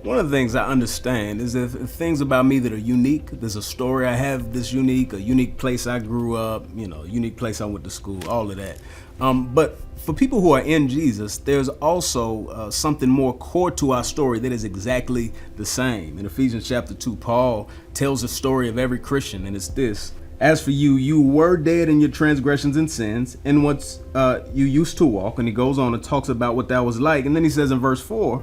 One of the things I understand is that things about me that are unique. There's a story I have that's unique, a unique place I grew up, a unique place I went to school, all of that. But for people who are in Jesus, there's also something more core to our story that is exactly the same. In Ephesians chapter 2, Paul tells the story of every Christian, and it's this. As for you, you were dead in your transgressions and sins, in what you used to walk. And he goes on and talks about what that was like. And then he says in verse 4,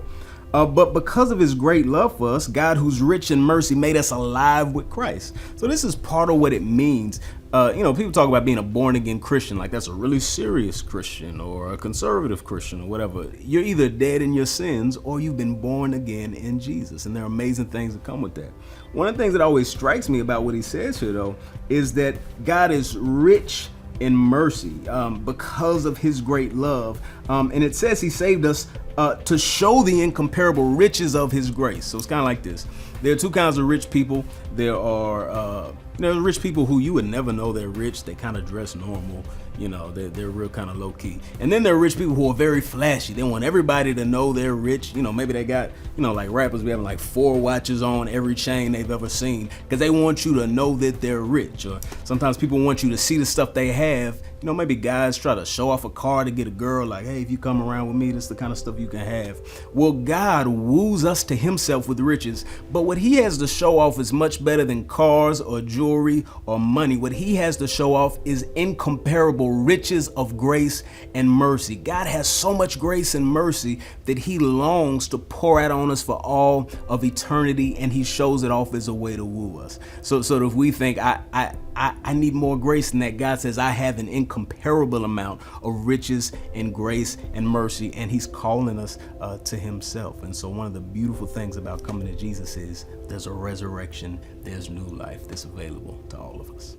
but because of his great love for us, God, who's rich in mercy, made us alive with Christ. So this is part of what it means. People talk about being a born again Christian, like that's a really serious Christian or a conservative Christian or whatever. You're either dead in your sins or you've been born again in Jesus. And there are amazing things that come with that. One of the things that always strikes me about what he says here, though, is that God is rich in mercy because of his great love. And it says he saved us to show the incomparable riches of his grace. So it's kind of like this. There are two kinds of rich people. There are rich people who you would never know they're rich. They kind of dress normal. They're real kind of low key. And then there are rich people who are very flashy. They want everybody to know they're rich. Maybe they got, like rappers be having like 4 watches on every chain they've ever seen because they want you to know that they're rich. Or sometimes people want you to see the stuff they have. Maybe guys try to show off a car to get a girl, like, hey, if you come around with me, this is the kind of stuff you can have. Well, God woos us to himself with riches, but what he has to show off is much better than cars or jewelry or money. What he has to show off is incomparable riches of grace and mercy. God has so much grace and mercy that he longs to pour out on us for all of eternity, and he shows it off as a way to woo us. So if we think, I need more grace than that, God says, I have an incomparable amount of riches and grace and mercy, and he's calling us to himself. And so one of the beautiful things about coming to Jesus is there's a resurrection, there's new life that's available to all of us.